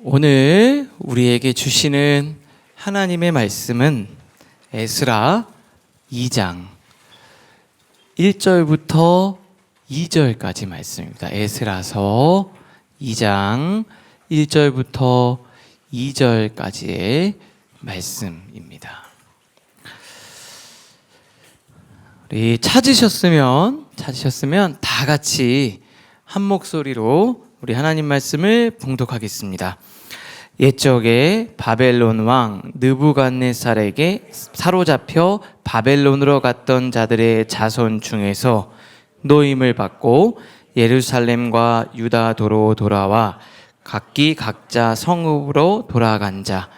오늘 우리에게 주시는 하나님의 말씀은 에스라 2장 1절부터 2절까지 말씀입니다. 에스라서 2장 1절부터 2절까지의 말씀입니다. 우리 찾으셨으면 다 같이 한 목소리로 우리 하나님 말씀을 봉독하겠습니다. 옛적에 바벨론 왕 느부갓네살에게 사로잡혀 바벨론으로 갔던 자들의 자손 중에서 노임을 받고 예루살렘과 유다도로 돌아와 각기 각자 성읍으로 돌아간 자,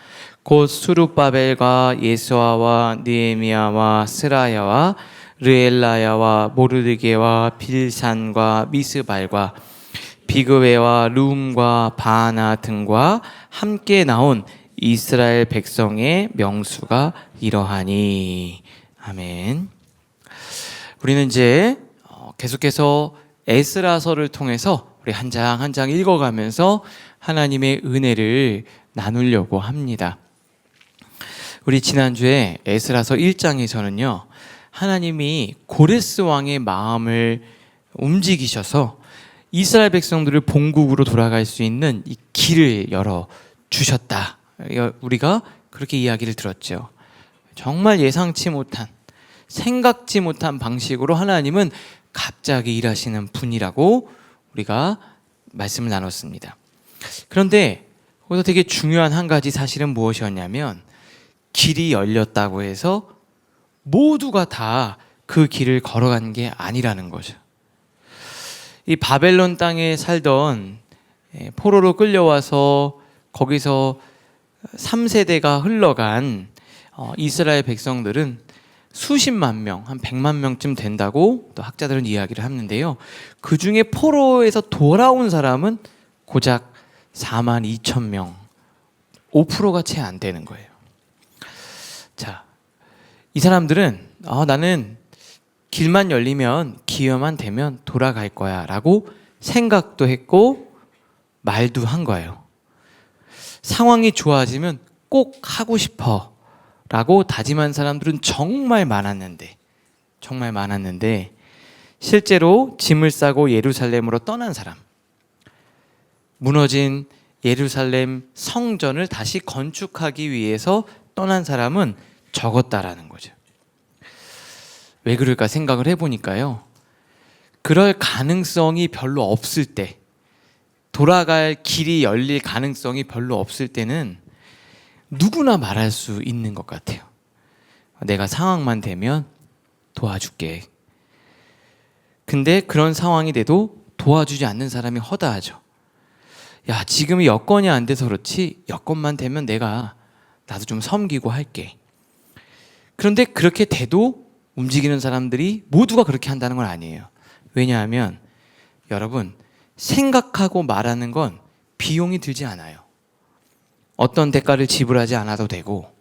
곧 수룹바벨과 예수아와 느헤미야와 스라야와 르엘라야와 모르드게와 빌산과 미스발과 비그웨와 룸과 바나 등과 함께 나온 이스라엘 백성의 명수가 이러하니. 아멘. 우리는 이제 계속해서 에스라서를 통해서 우리 한 장 한 장 읽어가면서 하나님의 은혜를 나누려고 합니다. 우리 지난주에 에스라서 1장에서는요, 하나님이 고레스 왕의 마음을 움직이셔서 이스라엘 백성들을 본국으로 돌아갈 수 있는 이 길을 열어 주셨다. 우리가 그렇게 이야기를 들었죠. 정말 예상치 못한, 생각지 못한 방식으로 하나님은 갑자기 일하시는 분이라고 우리가 말씀을 나눴습니다. 그런데 거기서 되게 중요한 한 가지 사실은 무엇이었냐면, 길이 열렸다고 해서 모두가 다 그 길을 걸어간 게 아니라는 거죠. 이 바벨론 땅에 살던 포로로 끌려와서 거기서 3세대가 흘러간 이스라엘 백성들은 수십만 명, 한 100만 명쯤 된다고 또 학자들은 이야기를 하는데요. 그 중에 포로에서 돌아온 사람은 고작 4만 2천 명, 5%가 채 안 되는 거예요. 자, 이 사람들은 나는 길만 열리면, 기회만 되면 돌아갈 거야 라고 생각도 했고 말도 한 거예요. 상황이 좋아지면 꼭 하고 싶어 라고 다짐한 사람들은 정말 많았는데 실제로 짐을 싸고 예루살렘으로 떠난 사람, 무너진 예루살렘 성전을 다시 건축하기 위해서 떠난 사람은 적었다라는 거죠. 왜 그럴까 생각을 해보니까요, 그럴 가능성이 별로 없을 때, 돌아갈 길이 열릴 가능성이 별로 없을 때는 누구나 말할 수 있는 것 같아요. 내가 상황만 되면 도와줄게. 근데 그런 상황이 돼도 도와주지 않는 사람이 허다하죠. 야, 지금 여건이 안 돼서 그렇지, 여건만 되면 나도 좀 섬기고 할게. 그런데 그렇게 돼도 움직이는 사람들이 모두가 그렇게 한다는 건 아니에요. 왜냐하면 여러분, 생각하고 말하는 건 비용이 들지 않아요. 어떤 대가를 지불하지 않아도 되고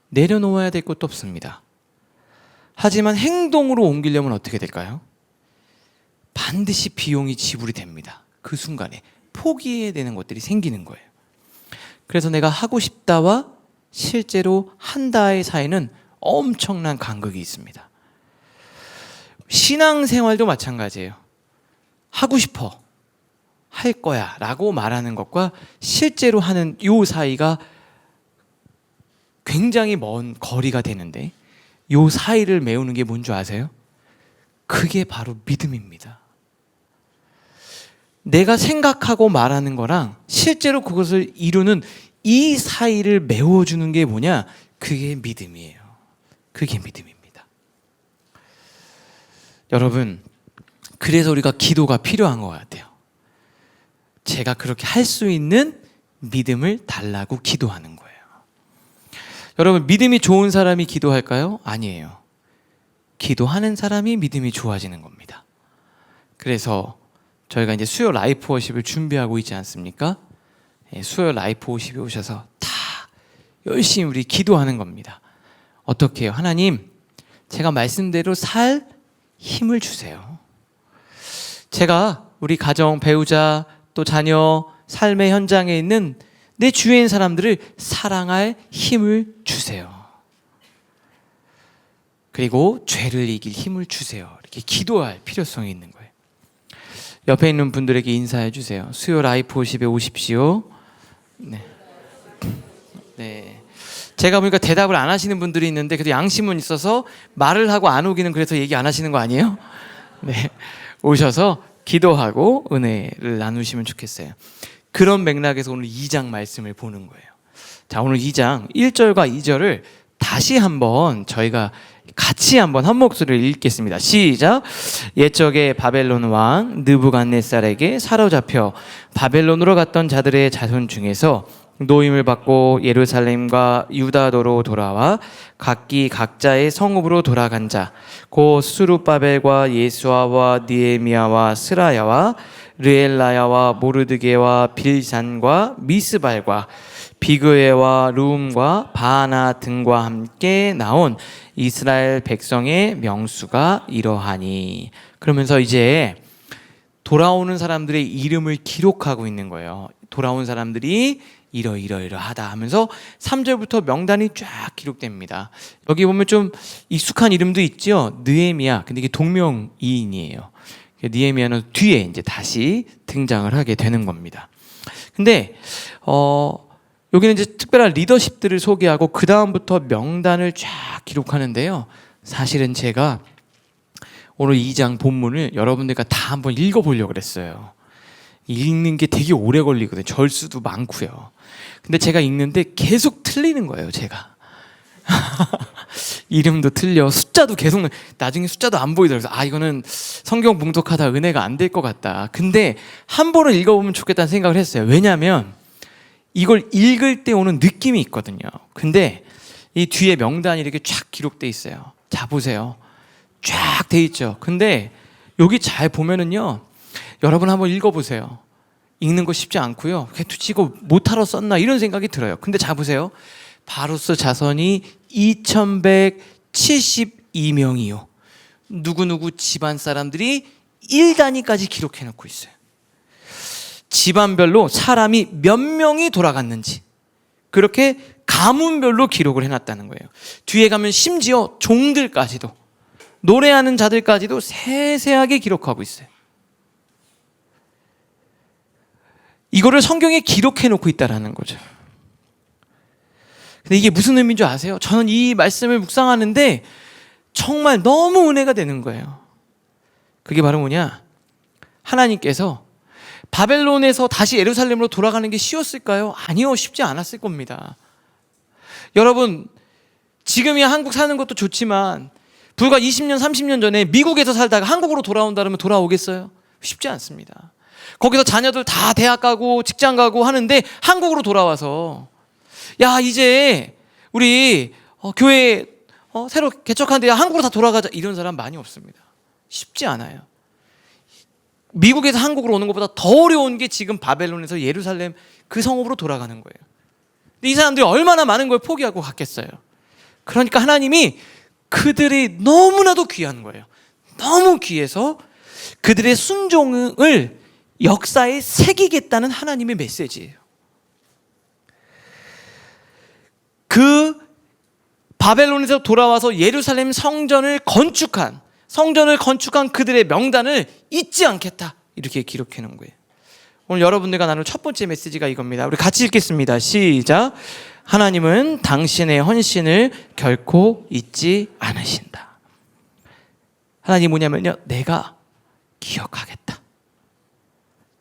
내려놓아야 될 것도 없습니다. 하지만 행동으로 옮기려면 어떻게 될까요? 반드시 비용이 지불이 됩니다. 그 순간에 포기해야 되는 것들이 생기는 거예요. 그래서 내가 하고 싶다와 실제로 한다의 사이는 엄청난 간극이 있습니다. 신앙생활도 마찬가지예요. 하고 싶어, 할 거야 라고 말하는 것과 실제로 하는 요 사이가 굉장히 먼 거리가 되는데, 요 사이를 메우는 게 뭔지 아세요? 그게 바로 믿음입니다. 내가 생각하고 말하는 거랑 실제로 그것을 이루는 이 사이를 메워주는 게 뭐냐? 그게 믿음이에요. 그게 믿음입니다. 여러분, 그래서 우리가 기도가 필요한 것 같아요. 제가 그렇게 할 수 있는 믿음을 달라고 기도하는 거예요. 여러분, 믿음이 좋은 사람이 기도할까요? 아니에요. 기도하는 사람이 믿음이 좋아지는 겁니다. 그래서 저희가 이제 수요 라이프 워십을 준비하고 있지 않습니까? 수요 라이프 워십에 오셔서 다 열심히 우리 기도하는 겁니다. 어떻게 해요? 하나님, 제가 말씀대로 살 힘을 주세요. 제가 우리 가정, 배우자, 또 자녀, 삶의 현장에 있는 내 주위에 있는 사람들을 사랑할 힘을 주세요. 그리고 죄를 이길 힘을 주세요. 이렇게 기도할 필요성이 있는 거예요. 옆에 있는 분들에게 인사해 주세요. 수요 라이프 50에 오십시오. 네. 네. 제가 보니까 대답을 안 하시는 분들이 있는데 그래도 양심은 있어서 말을 하고 안 오기는 그래서 얘기 안 하시는 거 아니에요? 네. 오셔서 기도하고 은혜를 나누시면 좋겠어요. 그런 맥락에서 오늘 2장 말씀을 보는 거예요. 자, 오늘 2장 1절과 2절을 다시 한번 저희가 같이 한번 한 목소리를 읽겠습니다. 시작. 옛적에 바벨론 왕 느부갓네살에게 사로잡혀 바벨론으로 갔던 자들의 자손 중에서 노임을 받고 예루살렘과 유다도로 돌아와 각기 각자의 성읍으로 돌아간 자, 곧 스룹바벨과 예수아와 느헤미야와 스라야와 르엘라야와 모르드게와 빌산과 미스발과 비그웨와 룸과 바나 등과 함께 나온 이스라엘 백성의 명수가 이러하니. 그러면서 이제 돌아오는 사람들의 이름을 기록하고 있는 거예요. 돌아온 사람들이 이러이러하다 하면서 3절부터 명단이 쫙 기록됩니다. 여기 보면 좀 익숙한 이름도 있죠. 느헤미야. 근데 이게 동명이인이에요. 느헤미야는 뒤에 이제 다시 등장을 하게 되는 겁니다. 근데 여기는 이제 특별한 리더십들을 소개하고 그 다음부터 명단을 쫙 기록하는데요. 사실은 제가 오늘 2장 본문을 여러분들과 다 한번 읽어보려고 그랬어요. 읽는 게 되게 오래 걸리거든요. 절수도 많고요. 근데 제가 읽는데 계속 틀리는 거예요, 제가. 이름도 틀려, 숫자도 계속, 나중에 숫자도 안 보이더라고요. 아, 이거는 성경 봉독하다 은혜가 안 될 것 같다. 근데 한 번은 읽어보면 좋겠다는 생각을 했어요. 왜냐하면 이걸 읽을 때 오는 느낌이 있거든요. 근데 이 뒤에 명단이 이렇게 쫙 기록돼 있어요. 자, 보세요. 쫙 돼 있죠. 근데 여기 잘 보면은요, 여러분 한번 읽어보세요. 읽는 거 쉽지 않고요. 개투치고 못하러 썼나 이런 생각이 들어요. 근데 자, 보세요. 바로스 자손이 2172명이요. 누구누구 집안 사람들이 1단위까지 기록해 놓고 있어요. 집안별로 사람이 몇 명이 돌아갔는지 그렇게 가문별로 기록을 해놨다는 거예요. 뒤에 가면 심지어 종들까지도, 노래하는 자들까지도 세세하게 기록하고 있어요. 이거를 성경에 기록해 놓고 있다는 거죠. 근데 이게 무슨 의미인 줄 아세요? 저는 이 말씀을 묵상하는데 정말 너무 은혜가 되는 거예요. 그게 바로 뭐냐? 하나님께서 바벨론에서 다시 예루살렘으로 돌아가는 게 쉬웠을까요? 아니요, 쉽지 않았을 겁니다. 여러분, 지금이야 한국 사는 것도 좋지만 불과 20년, 30년 전에 미국에서 살다가 한국으로 돌아온다 그러면 돌아오겠어요? 쉽지 않습니다. 거기서 자녀들 다 대학 가고 직장 가고 하는데 한국으로 돌아와서 야, 이제 우리 교회 새로 개척하는데 한국으로 다 돌아가자, 이런 사람 많이 없습니다. 쉽지 않아요. 미국에서 한국으로 오는 것보다 더 어려운 게 지금 바벨론에서 예루살렘 그 성읍으로 돌아가는 거예요. 근데 이 사람들이 얼마나 많은 걸 포기하고 갔겠어요. 그러니까 하나님이 그들이 너무나도 귀한 거예요. 너무 귀해서 그들의 순종을 역사에 새기겠다는 하나님의 메시지예요. 그 바벨론에서 돌아와서 예루살렘 성전을 건축한 그들의 명단을 잊지 않겠다, 이렇게 기록해 놓은 거예요. 오늘 여러분들과 나눌 첫 번째 메시지가 이겁니다. 우리 같이 읽겠습니다. 시작. 하나님은 당신의 헌신을 결코 잊지 않으신다. 하나님 뭐냐면요, 내가 기억하겠다,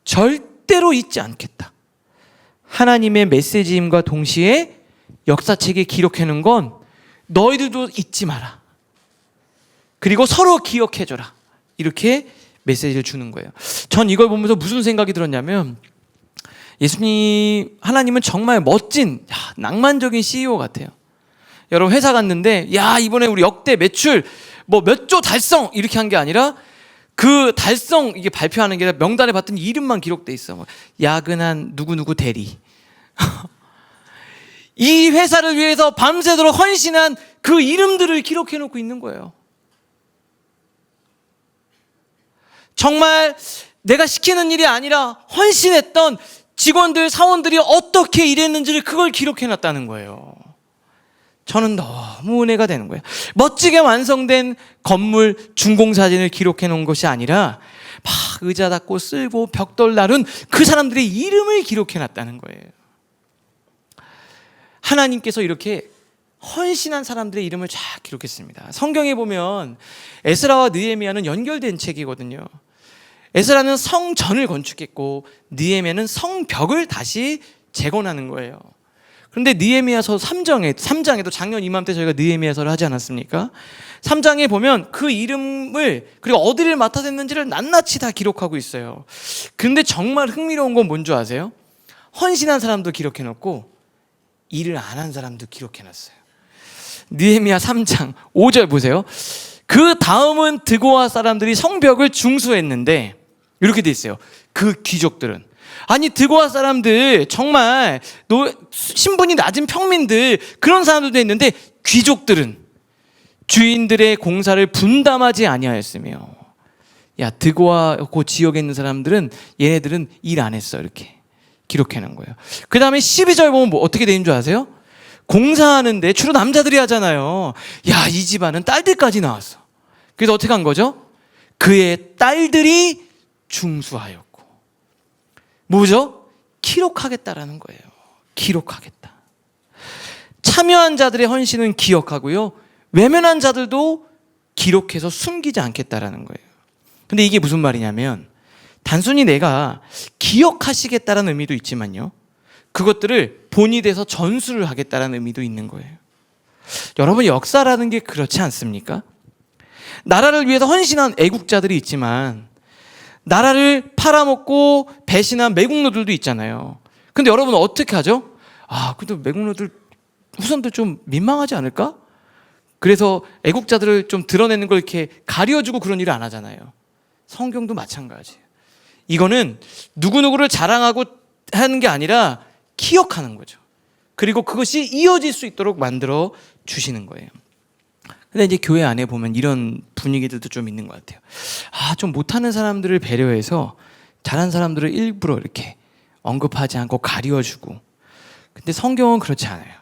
절대로 잊지 않겠다. 하나님의 메시지임과 동시에 역사책에 기록해 놓은 건 너희들도 잊지 마라, 그리고 서로 기억해줘라, 이렇게 메시지를 주는 거예요. 전 이걸 보면서 무슨 생각이 들었냐면, 예수님, 하나님은 정말 멋진, 낭만적인 CEO 같아요. 여러분, 회사 갔는데 야, 이번에 우리 역대 매출 뭐 몇 조 달성, 이렇게 한 게 아니라 그 달성 이게 발표하는 게 명단에 봤더니 이름만 기록돼 있어. 야근한 누구누구 대리. 이 회사를 위해서 밤새도록 헌신한 그 이름들을 기록해 놓고 있는 거예요. 정말 내가 시키는 일이 아니라 헌신했던 직원들, 사원들이 어떻게 일했는지를 그걸 기록해놨다는 거예요. 저는 너무 은혜가 되는 거예요. 멋지게 완성된 건물 준공사진을 기록해놓은 것이 아니라 막 의자 닦고 쓸고 벽돌 나른 그 사람들의 이름을 기록해놨다는 거예요. 하나님께서 이렇게 헌신한 사람들의 이름을 쫙 기록했습니다. 성경에 보면 에스라와 느헤미야는 연결된 책이거든요. 에스라는 성전을 건축했고 느헤미야는 성벽을 다시 재건하는 거예요. 그런데 느헤미야서 3장에도 작년 이맘때 저희가 느헤미야서를 하지 않았습니까? 3장에 보면 그 이름을 그리고 어디를 맡아서 했는지를 낱낱이 다 기록하고 있어요. 근데 정말 흥미로운 건 뭔지 아세요? 헌신한 사람도 기록해놓고 일을 안 한 사람도 기록해놨어요. 느헤미야 3장 5절 보세요. 그 다음은 드고아 사람들이 성벽을 중수했는데 이렇게 돼 있어요. 그 귀족들은, 아니 드고아 사람들 정말 신분이 낮은 평민들, 그런 사람들도 있는데 귀족들은 주인들의 공사를 분담하지 아니하였으며, 야 드고아 그 지역에 있는 사람들은 얘네들은 일 안 했어, 이렇게 기록해 놓은 거예요. 그 다음에 12절 보면 뭐 어떻게 되는 줄 아세요? 공사하는데 주로 남자들이 하잖아요. 야, 이 집안은 딸들까지 나왔어. 그래서 어떻게 한 거죠? 그의 딸들이 중수하였고, 뭐죠? 기록하겠다라는 거예요. 기록하겠다. 참여한 자들의 헌신은 기억하고요, 외면한 자들도 기록해서 숨기지 않겠다라는 거예요. 근데 이게 무슨 말이냐면, 단순히 내가 기억하시겠다라는 의미도 있지만요, 그것들을 본이 돼서 전수를 하겠다라는 의미도 있는 거예요. 여러분, 역사라는 게 그렇지 않습니까? 나라를 위해서 헌신한 애국자들이 있지만 나라를 팔아먹고 배신한 매국노들도 있잖아요. 근데 여러분 어떻게 하죠? 아, 근데 매국노들 후손들 좀 민망하지 않을까? 그래서 애국자들을 좀 드러내는 걸 이렇게 가려주고 그런 일을 안 하잖아요. 성경도 마찬가지예요. 이거는 누구누구를 자랑하고 하는 게 아니라 기억하는 거죠. 그리고 그것이 이어질 수 있도록 만들어 주시는 거예요. 근데 이제 교회 안에 보면 이런 분위기들도 좀 있는 것 같아요. 아, 좀 못하는 사람들을 배려해서 잘한 사람들을 일부러 이렇게 언급하지 않고 가려주고. 근데 성경은 그렇지 않아요.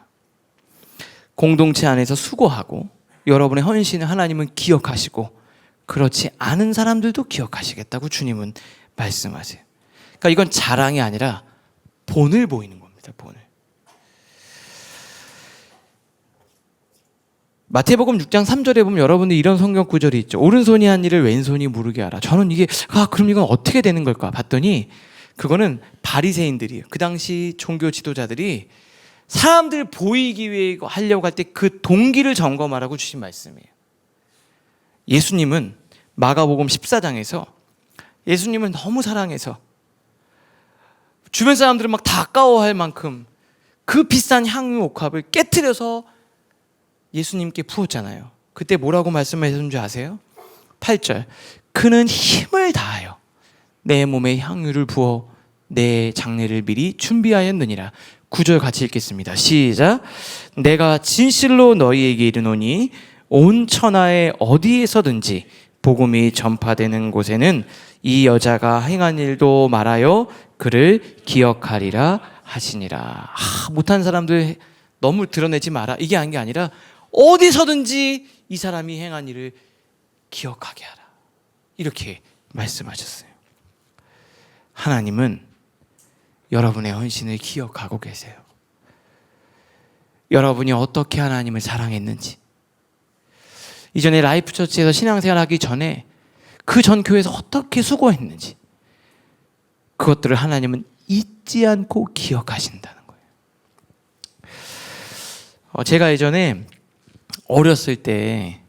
공동체 안에서 수고하고 여러분의 헌신을 하나님은 기억하시고, 그렇지 않은 사람들도 기억하시겠다고 주님은 말씀하세요. 그러니까 이건 자랑이 아니라 본을 보이는 겁니다. 본을. 마태복음 6장 3절에 보면 여러분들 이런 성경 구절이 있죠. 오른손이 한 일을 왼손이 모르게 하라. 저는 이게 그럼 이건 어떻게 되는 걸까 봤더니 그거는 바리새인들이에요. 그 당시 종교 지도자들이 사람들 보이기 위해 하려고 할 때 그 동기를 점검하라고 주신 말씀이에요. 예수님은 마가복음 14장에서 예수님을 너무 사랑해서 주변 사람들은 막 다 아까워할 만큼 그 비싼 향유 옥합을 깨트려서 예수님께 부었잖아요. 그때 뭐라고 말씀하셨는지 아세요? 8절. 그는 힘을 다하여 내 몸에 향유를 부어 내 장례를 미리 준비하였느니라. 9절 같이 읽겠습니다. 시작. 내가 진실로 너희에게 이르노니 온 천하에 어디에서든지 복음이 전파되는 곳에는 이 여자가 행한 일도 말하여 그를 기억하리라 하시니라. 못한 사람들 너무 드러내지 마라, 이게 아닌 게 아니라 어디서든지 이 사람이 행한 일을 기억하게 하라, 이렇게 말씀하셨어요. 하나님은 여러분의 헌신을 기억하고 계세요. 여러분이 어떻게 하나님을 사랑했는지, 이전에 라이프처치에서 신앙생활하기 전에 그 전 교회에서 어떻게 수고했는지, 그것들을 하나님은 잊지 않고 기억하신다는 거예요. 제가 예전에 어렸을 때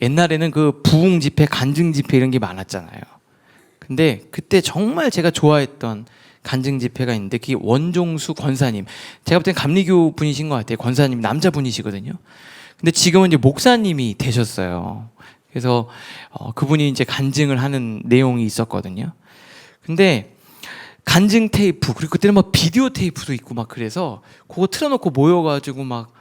옛날에는 그 부흥 집회, 간증 집회 이런 게 많았잖아요. 근데 그때 정말 제가 좋아했던 간증 집회가 있는데 그게 원종수 권사님, 제가 볼 땐 감리교 분이신 것 같아요. 권사님 남자분이시거든요. 근데 지금은 이제 목사님이 되셨어요. 그래서 그분이 이제 간증을 하는 내용이 있었거든요. 근데 간증 테이프, 그리고 그때는 막 비디오 테이프도 있고 막, 그래서 그거 틀어놓고 모여가지고 막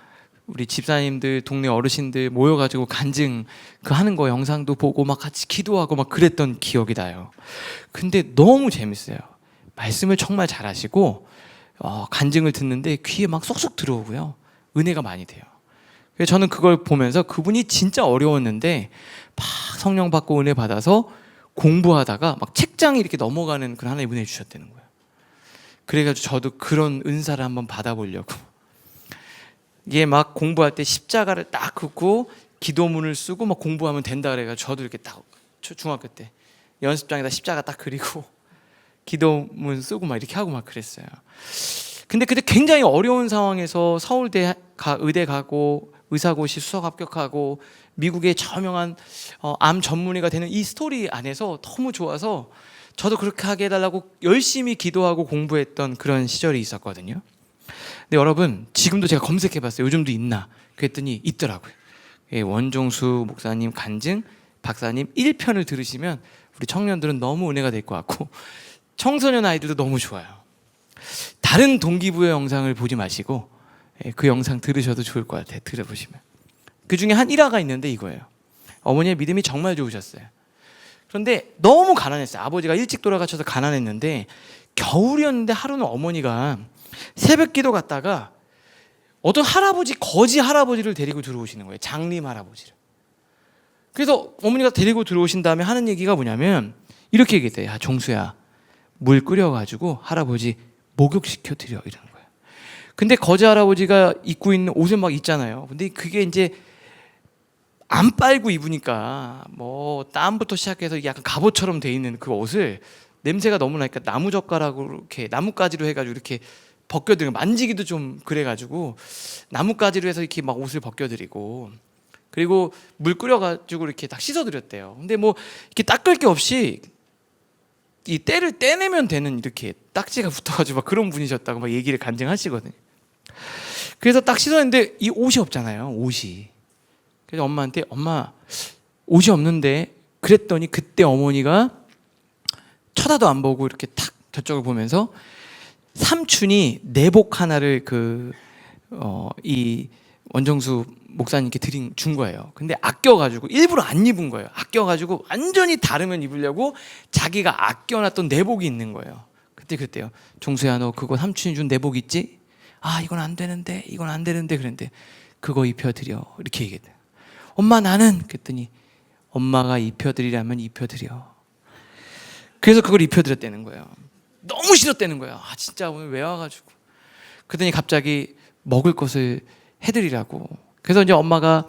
우리 집사님들, 동네 어르신들 모여가지고 간증 하는 거 영상도 보고 막 같이 기도하고 막 그랬던 기억이 나요. 근데 너무 재밌어요. 말씀을 정말 잘하시고 간증을 듣는데 귀에 막 쏙쏙 들어오고요. 은혜가 많이 돼요. 그래서 저는 그걸 보면서 그분이 진짜 어려웠는데 막 성령 받고 은혜 받아서 공부하다가 막 책장이 이렇게 넘어가는 그런 하나님의 은혜 주셨다는 거예요. 그래가지고 저도 그런 은사를 한번 받아보려고. 이게 막 공부할 때 십자가를 딱 긋고 기도문을 쓰고 막 공부하면 된다 그래가지고 저도 이렇게 딱 중학교 때 연습장에다 십자가 딱 그리고 기도문 쓰고 막 이렇게 하고 막 그랬어요. 근데 그때 굉장히 어려운 상황에서 서울대 의대 가고 의사고시 수석 합격하고 미국의 저명한 암 전문의가 되는 이 스토리 안에서 너무 좋아서 저도 그렇게 하게 해달라고 열심히 기도하고 공부했던 그런 시절이 있었거든요. 근데 여러분 지금도 제가 검색해봤어요. 요즘도 있나? 그랬더니 있더라고요. 원종수 목사님 간증 박사님 1편을 들으시면 우리 청년들은 너무 은혜가 될 것 같고 청소년 아이들도 너무 좋아요. 다른 동기부여 영상을 보지 마시고 그 영상 들으셔도 좋을 것 같아요. 들어보시면. 그 중에 한 일화가 있는데 이거예요. 어머니의 믿음이 정말 좋으셨어요. 그런데 너무 가난했어요. 아버지가 일찍 돌아가셔서 가난했는데 겨울이었는데 하루는 어머니가 새벽 기도 갔다가 어떤 할아버지, 거지 할아버지를 데리고 들어오시는 거예요. 장림 할아버지를. 그래서 어머니가 데리고 들어오신 다음에 하는 얘기가 뭐냐면 이렇게 얘기했대요. 야 종수야, 물 끓여가지고 할아버지 목욕시켜 드려, 이러는 거예요. 근데 거지 할아버지가 입고 있는 옷을 막 있잖아요. 근데 그게 이제 안 빨고 입으니까 뭐 땀부터 시작해서 약간 갑옷처럼 돼 있는 그 옷을 냄새가 너무 나니까 나무 젓가락으로 이렇게 나뭇가지로 해가지고 이렇게 벗겨드리고 만지기도 좀 그래가지고 나뭇가지로 해서 이렇게 막 옷을 벗겨드리고 그리고 물 끓여가지고 이렇게 딱 씻어드렸대요. 근데 뭐 이렇게 닦을 게 없이 이 때를 떼내면 되는 이렇게 딱지가 붙어가지고 막 그런 분이셨다고 막 얘기를 간증하시거든요. 그래서 딱 씻었는데 이 옷이 없잖아요. 옷이. 그래서 엄마한테 엄마 옷이 없는데 그랬더니 그때 어머니가 쳐다도 안 보고 이렇게 탁 저쪽을 보면서 삼촌이 내복 하나를 이 원정수 목사님께 준 거예요. 근데 아껴가지고 일부러 안 입은 거예요. 아껴가지고 완전히 다르면 입으려고 자기가 아껴놨던 내복이 있는 거예요. 그때 그랬대요. 종수야 너 그거 삼촌이 준 내복 있지? 아 이건 안 되는데 이건 안 되는데 그랬는데 그거 입혀드려 이렇게 얘기했대요. 엄마 나는 그랬더니 엄마가 입혀드리라면 입혀드려. 그래서 그걸 입혀드렸다는 거예요. 너무 싫었다는 거예요. 아 진짜 오늘 왜 와가지고. 그랬더니 갑자기 먹을 것을 해드리라고. 그래서 이제 엄마가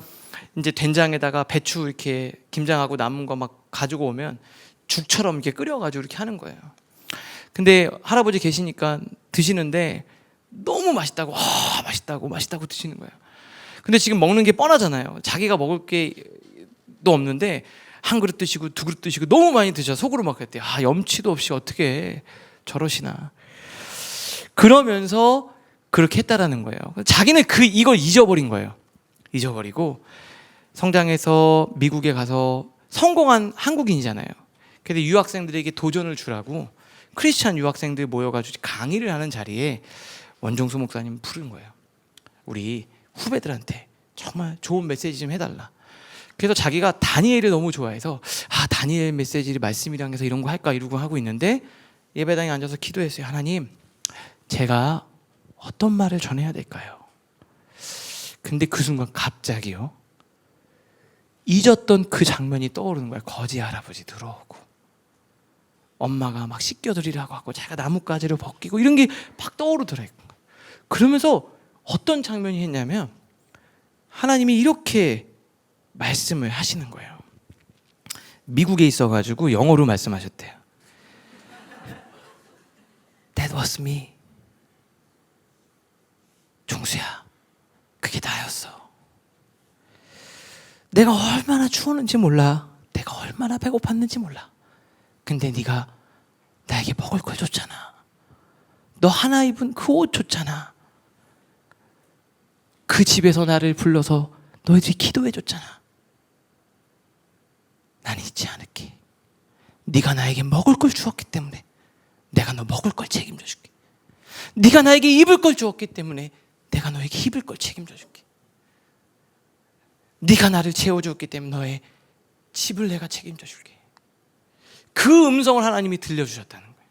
이제 된장에다가 배추 이렇게 김장하고 남은 거 막 가지고 오면 죽처럼 이렇게 끓여가지고 이렇게 하는 거예요. 근데 할아버지 계시니까 드시는데 너무 맛있다고 맛있다고 드시는 거예요. 근데 지금 먹는 게 뻔하잖아요. 자기가 먹을 게도 없는데 한 그릇 드시고 두 그릇 드시고 너무 많이 드셔. 속으로 막 그랬대요. 아 염치도 없이 어떻게 저러시나. 그러면서 그렇게 했다라는 거예요. 자기는 이걸 잊어버린 거예요. 잊어버리고 성장해서 미국에 가서 성공한 한국인이잖아요. 그래서 유학생들에게 도전을 주라고 크리스찬 유학생들 모여가지고 강의를 하는 자리에 원종수 목사님 부른 거예요. 우리 후배들한테 정말 좋은 메시지 좀 해달라. 그래서 자기가 다니엘을 너무 좋아해서 다니엘 메시지를 말씀이랑 해서 이런 거 할까 이러고 하고 있는데 예배당에 앉아서 기도했어요. 하나님 제가 어떤 말을 전해야 될까요? 근데 그 순간 갑자기요 잊었던 그 장면이 떠오르는 거예요. 거지 할아버지 들어오고 엄마가 막 씻겨드리라고 하고 자기가 나뭇가지를 벗기고 이런 게 막 떠오르더라고요. 그러면서 어떤 장면이 했냐면 하나님이 이렇게 말씀을 하시는 거예요. 미국에 있어가지고 영어로 말씀하셨대요. That was me. 종수야, 그게 나였어. 내가 얼마나 추웠는지 몰라. 내가 얼마나 배고팠는지 몰라. 근데 네가 나에게 먹을 걸 줬잖아. 너 하나 입은 그 옷 줬잖아. 그 집에서 나를 불러서 너희들이 기도해 줬잖아. 난 잊지 않을게. 네가 나에게 먹을 걸 주었기 때문에 내가 너 먹을 걸 책임져 줄게. 네가 나에게 입을 걸 주었기 때문에 내가 너에게 입을 걸 책임져 줄게. 네가 나를 채워주었기 때문에 너의 집을 내가 책임져 줄게. 그 음성을 하나님이 들려주셨다는 거예요.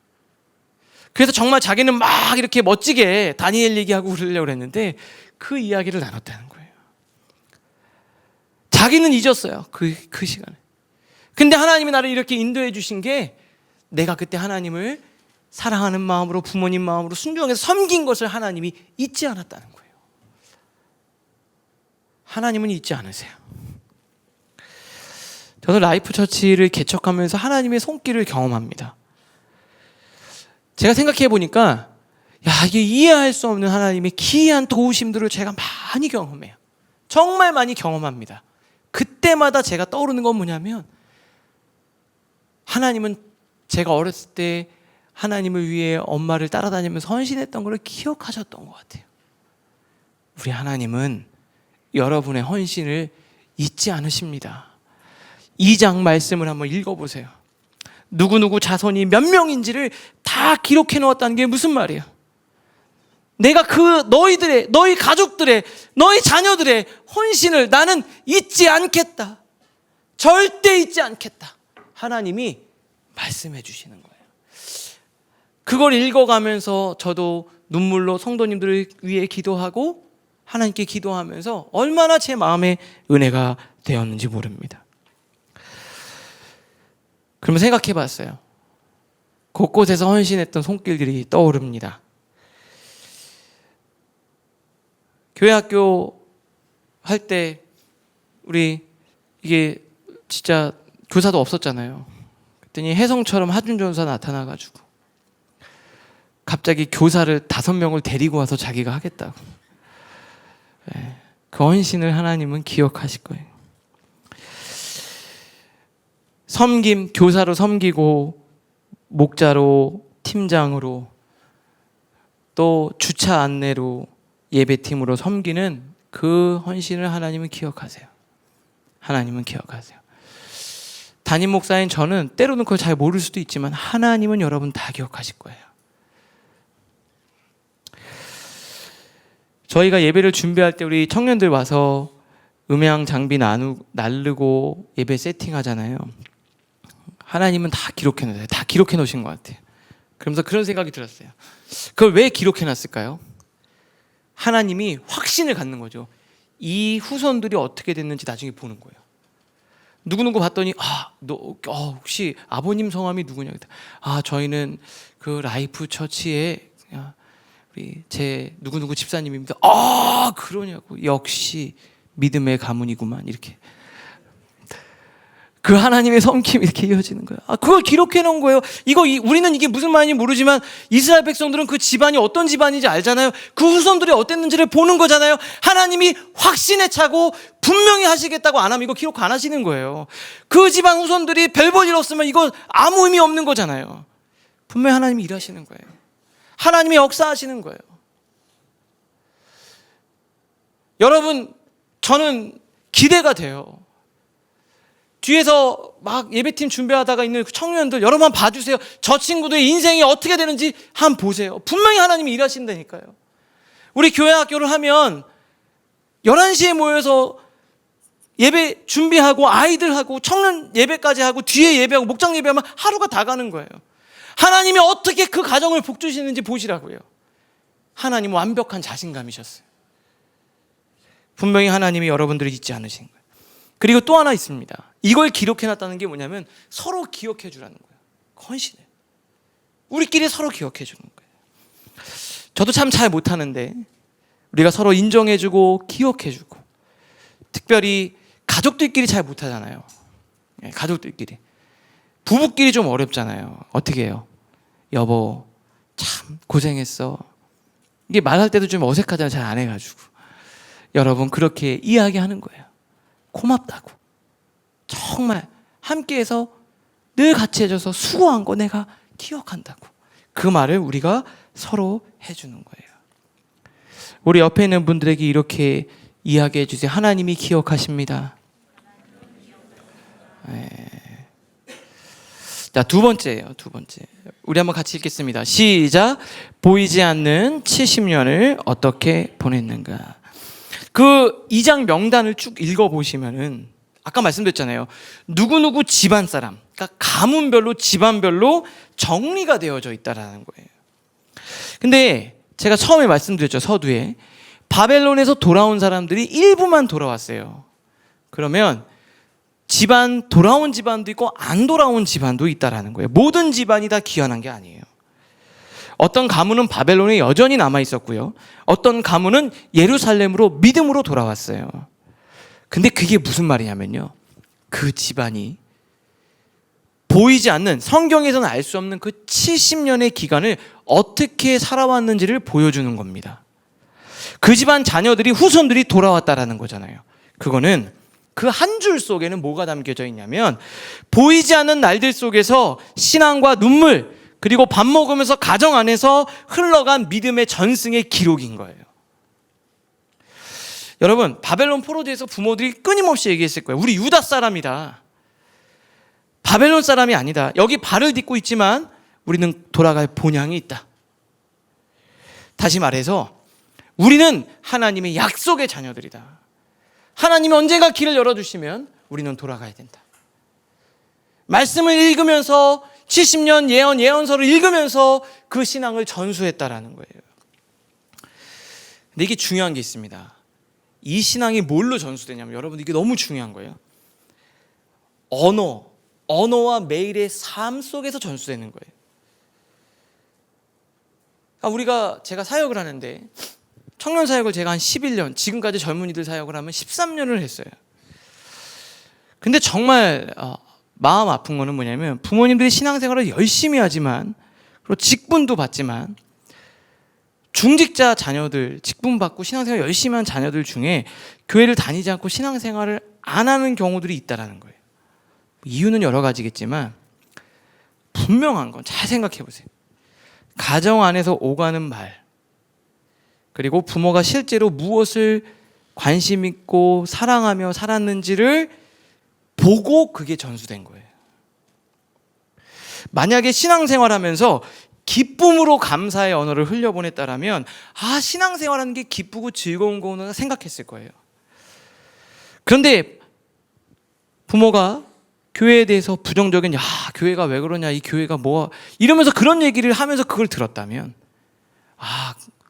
그래서 정말 자기는 막 이렇게 멋지게 다니엘 얘기하고 그러려고 했는데 그 이야기를 나눴다는 거예요. 자기는 잊었어요. 그 시간에. 근데 하나님이 나를 이렇게 인도해 주신 게 내가 그때 하나님을 사랑하는 마음으로 부모님 마음으로 순종해서 섬긴 것을 하나님이 잊지 않았다는 거예요. 하나님은 잊지 않으세요. 저는 라이프 처치를 개척하면서 하나님의 손길을 경험합니다. 제가 생각해 보니까 이게 이해할 수 없는 하나님의 기이한 도우심들을 제가 많이 경험해요. 정말 많이 경험합니다. 그때마다 제가 떠오르는 건 뭐냐면 하나님은 제가 어렸을 때 하나님을 위해 엄마를 따라다니면서 헌신했던 걸 기억하셨던 것 같아요. 우리 하나님은 여러분의 헌신을 잊지 않으십니다. 2장 말씀을 한번 읽어보세요. 누구누구 자손이 몇 명인지를 다 기록해 놓았다는 게 무슨 말이에요? 내가 너희들의, 너희 가족들의, 너희 자녀들의 헌신을 나는 잊지 않겠다. 절대 잊지 않겠다. 하나님이 말씀해 주시는 거예요. 그걸 읽어가면서 저도 눈물로 성도님들을 위해 기도하고 하나님께 기도하면서 얼마나 제 마음에 은혜가 되었는지 모릅니다. 그러면 생각해 봤어요. 곳곳에서 헌신했던 손길들이 떠오릅니다. 교회 학교 할 때 우리 이게 진짜 교사도 없었잖아요. 그랬더니 혜성처럼 하준 전사 나타나가지고 갑자기 교사를 5명을 데리고 와서 자기가 하겠다고. 그 헌신을 하나님은 기억하실 거예요. 섬김, 교사로 섬기고 목자로, 팀장으로, 또 주차 안내로, 예배팀으로 섬기는 그 헌신을 하나님은 기억하세요. 하나님은 기억하세요. 담임 목사인 저는 때로는 그걸 잘 모를 수도 있지만 하나님은 여러분 다 기억하실 거예요. 저희가 예배를 준비할 때 우리 청년들 와서 음향 장비 나르고 예배 세팅하잖아요. 하나님은 다 기록해 놓으세요. 다 기록해 놓으신 것 같아요. 그러면서 그런 생각이 들었어요. 그걸 왜 기록해 놨을까요? 하나님이 확신을 갖는 거죠. 이 후손들이 어떻게 됐는지 나중에 보는 거예요. 누구누구 봤더니 혹시 아버님 성함이 누구냐? 저희는 그 라이프 처치에 우리 제 누구누구 집사님입니다. 그러냐고. 역시 믿음의 가문이구만. 이렇게 그 하나님의 섬김이 이렇게 이어지는 거예요. 그걸 기록해 놓은 거예요. 우리는 이게 무슨 말인지 모르지만 이스라엘 백성들은 그 집안이 어떤 집안인지 알잖아요. 그 후손들이 어땠는지를 보는 거잖아요. 하나님이 확신에 차고 분명히 하시겠다고 안 하면 이거 기록 안 하시는 거예요. 그 집안 후손들이 별 볼 일 없으면 이거 아무 의미 없는 거잖아요. 분명히 하나님이 일하시는 거예요. 하나님이 역사하시는 거예요. 여러분, 저는 기대가 돼요. 뒤에서 막 예배팀 준비하다가 있는 청년들 여러분 한번 봐주세요. 저 친구들의 인생이 어떻게 되는지 한번 보세요. 분명히 하나님이 일하신다니까요. 우리 교회 학교를 하면 11시에 모여서 예배 준비하고 아이들하고 청년 예배까지 하고 뒤에 예배하고 목장 예배하면 하루가 다 가는 거예요. 하나님이 어떻게 그 가정을 복주시는지 보시라고요. 하나님은 완벽한 자신감이셨어요. 분명히 하나님이 여러분들을 잊지 않으신 거예요. 그리고 또 하나 있습니다. 이걸 기록해놨다는 게 뭐냐면 서로 기억해 주라는 거예요. 헌신을. 우리끼리 서로 기억해 주는 거예요. 저도 참 잘 못하는데 우리가 서로 인정해주고 기억해주고, 특별히 가족들끼리 잘 못하잖아요. 가족들끼리. 부부끼리 좀 어렵잖아요. 어떻게 해요? 여보 참 고생했어. 이게 말할 때도 좀 어색하잖아요. 잘 안 해가지고. 여러분 그렇게 이야기하는 거예요. 고맙다고. 정말 함께해서 늘 같이 해줘서 수고한 거 내가 기억한다고. 그 말을 우리가 서로 해주는 거예요. 우리 옆에 있는 분들에게 이렇게 이야기해 주세요. 하나님이 기억하십니다. 자, 두 번째예요. 두 번째. 우리 한번 같이 읽겠습니다. 시작. 보이지 않는 70년을 어떻게 보냈는가. 그 2장 명단을 쭉 읽어보시면은 아까 말씀드렸잖아요. 누구누구 집안 사람, 그러니까 가문별로 집안별로 정리가 되어져 있다라는 거예요. 근데 제가 처음에 말씀드렸죠. 서두에 바벨론에서 돌아온 사람들이 일부만 돌아왔어요. 그러면 돌아온 집안도 있고 안 돌아온 집안도 있다라는 거예요. 모든 집안이 다 귀환한 게 아니에요. 어떤 가문은 바벨론에 여전히 남아 있었고요. 어떤 가문은 예루살렘으로 믿음으로 돌아왔어요. 근데 그게 무슨 말이냐면요. 그 집안이 보이지 않는, 성경에서는 알 수 없는 그 70년의 기간을 어떻게 살아왔는지를 보여주는 겁니다. 그 집안 자녀들이, 후손들이 돌아왔다라는 거잖아요. 그거는 그 한 줄 속에는 뭐가 담겨져 있냐면, 보이지 않는 날들 속에서 신앙과 눈물, 그리고 밥 먹으면서 가정 안에서 흘러간 믿음의 전승의 기록인 거예요. 여러분, 바벨론 포로지에서 부모들이 끊임없이 얘기했을 거예요. 우리 유다 사람이다. 바벨론 사람이 아니다. 여기 발을 딛고 있지만 우리는 돌아갈 본향이 있다. 다시 말해서 우리는 하나님의 약속의 자녀들이다. 하나님이 언젠가 길을 열어주시면 우리는 돌아가야 된다. 말씀을 읽으면서 70년 예언서를 읽으면서 그 신앙을 전수했다라는 거예요. 근데 이게 중요한 게 있습니다. 이 신앙이 뭘로 전수되냐면, 여러분 이게 너무 중요한 거예요. 언어와 매일의 삶 속에서 전수되는 거예요. 그러니까 제가 사역을 하는데, 청년 사역을 제가 한 11년, 지금까지 젊은이들 사역을 하면 13년을 했어요. 근데 정말 마음 아픈 거는 뭐냐면, 부모님들이 신앙생활을 열심히 하지만, 그리고 직분도 받지만, 중직자 자녀들, 직분 받고 신앙생활 열심히 하는 자녀들 중에 교회를 다니지 않고 신앙생활을 안 하는 경우들이 있다라는 거예요. 이유는 여러 가지겠지만 분명한 건 잘 생각해 보세요. 가정 안에서 오가는 말, 그리고 부모가 실제로 무엇을 관심 있고 사랑하며 살았는지를 보고 그게 전수된 거예요. 만약에 신앙생활하면서 기쁨으로 감사의 언어를 흘려보냈다라면, 신앙생활하는 게 기쁘고 즐거운 거구나 생각했을 거예요. 그런데 부모가 교회에 대해서 부정적인, 교회가 왜 그러냐, 이 교회가 뭐, 이러면서 그런 얘기를 하면서 그걸 들었다면,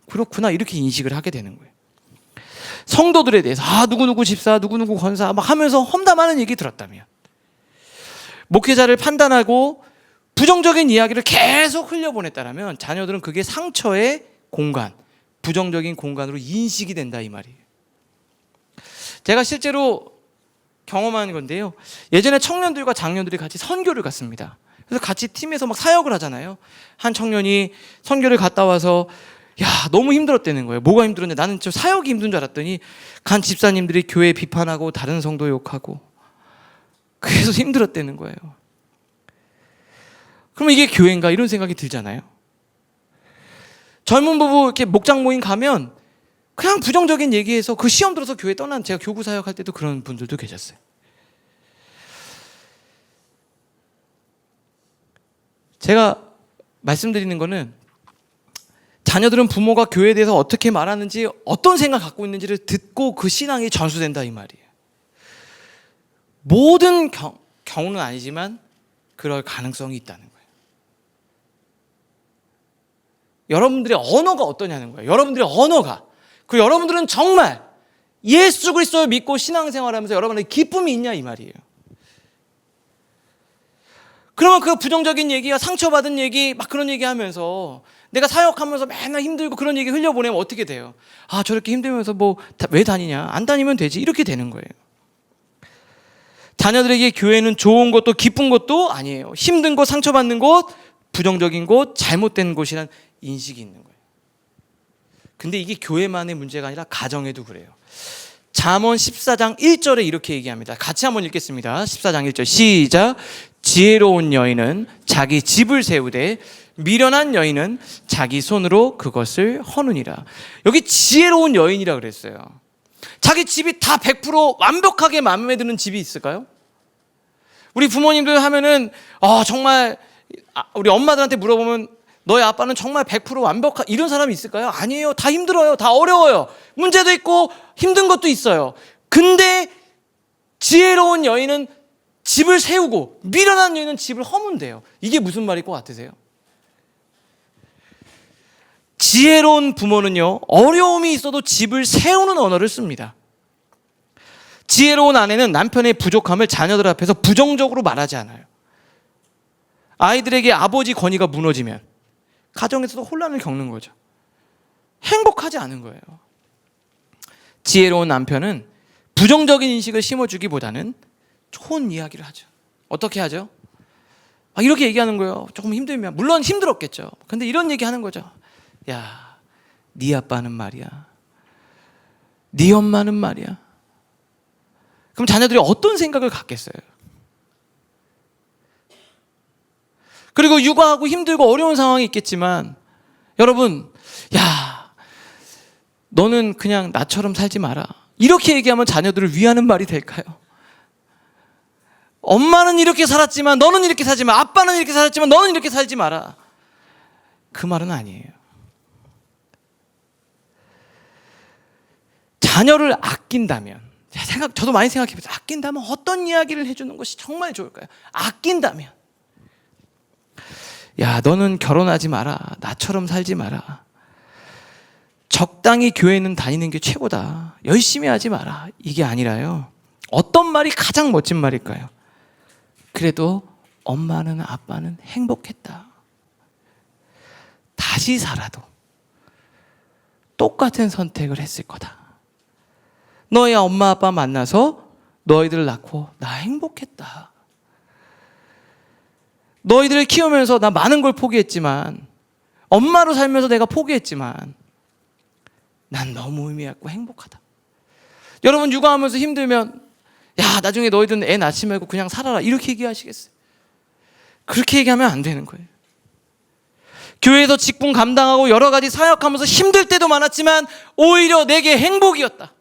그렇구나, 이렇게 인식을 하게 되는 거예요. 성도들에 대해서 누구누구 집사, 누구누구 권사 막 하면서 험담하는 얘기 들었다면, 목회자를 판단하고 부정적인 이야기를 계속 흘려보냈다면 자녀들은 그게 상처의 공간, 부정적인 공간으로 인식이 된다, 이 말이에요. 제가 실제로 경험한 건데요. 예전에 청년들과 장년들이 같이 선교를 갔습니다. 그래서 같이 팀에서 막 사역을 하잖아요. 한 청년이 선교를 갔다 와서 너무 힘들었다는 거예요. 뭐가 힘들었냐? 나는 저 사역이 힘든 줄 알았더니 간 집사님들이 교회 비판하고 다른 성도 욕하고 그래서 힘들었다는 거예요. 그러면 이게 교회인가? 이런 생각이 들잖아요. 젊은 부부 이렇게 목장 모임 가면 그냥 부정적인 얘기해서 그 시험 들어서 교회 떠난, 제가 교구 사역할 때도 그런 분들도 계셨어요. 제가 말씀드리는 거는, 자녀들은 부모가 교회에 대해서 어떻게 말하는지, 어떤 생각 갖고 있는지를 듣고 그 신앙이 전수된다, 이 말이에요. 모든 경우는 아니지만 그럴 가능성이 있다는 거예요. 여러분들의 언어가 어떠냐는 거예요. 여러분들의 언어가. 그리고 여러분들은 정말 예수 그리스도를 믿고 신앙생활하면서 여러분의 기쁨이 있냐, 이 말이에요. 그러면 그 부정적인 얘기와 상처받은 얘기, 막 그런 얘기하면서 내가 사역하면서 맨날 힘들고 그런 얘기 흘려보내면 어떻게 돼요? 저렇게 힘들면서 왜 다니냐? 안 다니면 되지. 이렇게 되는 거예요. 자녀들에게 교회는 좋은 것도 기쁜 것도 아니에요. 힘든 곳, 상처받는 곳, 부정적인 곳, 잘못된 곳이란 인식이 있는 거예요. 근데 이게 교회만의 문제가 아니라 가정에도 그래요. 잠언 14장 1절에 이렇게 얘기합니다. 같이 한번 읽겠습니다. 14장 1절 시작. 지혜로운 여인은 자기 집을 세우되 미련한 여인은 자기 손으로 그것을 허느니라. 여기 지혜로운 여인이라 그랬어요. 자기 집이 다 100% 완벽하게 마음에 드는 집이 있을까요? 우리 부모님들 하면은 정말 우리 엄마들한테 물어보면 너희 아빠는 정말 100% 완벽한 이런 사람이 있을까요? 아니에요. 다 힘들어요. 다 어려워요. 문제도 있고 힘든 것도 있어요. 근데 지혜로운 여인은 집을 세우고 미련한 여인은 집을 허문대요. 이게 무슨 말일 것 같으세요? 지혜로운 부모는요, 어려움이 있어도 집을 세우는 언어를 씁니다. 지혜로운 아내는 남편의 부족함을 자녀들 앞에서 부정적으로 말하지 않아요. 아이들에게 아버지 권위가 무너지면 가정에서도 혼란을 겪는 거죠. 행복하지 않은 거예요. 지혜로운 남편은 부정적인 인식을 심어주기보다는 좋은 이야기를 하죠. 어떻게 하죠? 이렇게 얘기하는 거예요. 조금 힘들면. 물론 힘들었겠죠. 근데 이런 얘기 하는 거죠. 야, 네 아빠는 말이야, 네 엄마는 말이야. 그럼 자녀들이 어떤 생각을 갖겠어요? 그리고 육아하고 힘들고 어려운 상황이 있겠지만, 여러분, 야, 너는 그냥 나처럼 살지 마라, 이렇게 얘기하면 자녀들을 위하는 말이 될까요? 엄마는 이렇게 살았지만 너는 이렇게 살지 마, 아빠는 이렇게 살았지만 너는 이렇게 살지 마라, 그 말은 아니에요. 자녀를 아낀다면, 저도 많이 생각해봤어요. 아낀다면 어떤 이야기를 해주는 것이 정말 좋을까요? 아낀다면, 야, 너는 결혼하지 마라, 나처럼 살지 마라, 적당히 교회는 다니는 게 최고다, 열심히 하지 마라, 이게 아니라요. 어떤 말이 가장 멋진 말일까요? 그래도 엄마는 아빠는 행복했다. 다시 살아도 똑같은 선택을 했을 거다. 너희 엄마 아빠 만나서 너희들 낳고 나 행복했다. 너희들을 키우면서 나 많은 걸 포기했지만, 엄마로 살면서 내가 포기했지만 난 너무 의미 있고 행복하다. 여러분, 육아하면서 힘들면 야, 나중에 너희들은 애 낳지 말고 그냥 살아라, 이렇게 얘기하시겠어요? 그렇게 얘기하면 안 되는 거예요. 교회에서 직분 감당하고 여러 가지 사역하면서 힘들 때도 많았지만 오히려 내게 행복이었다.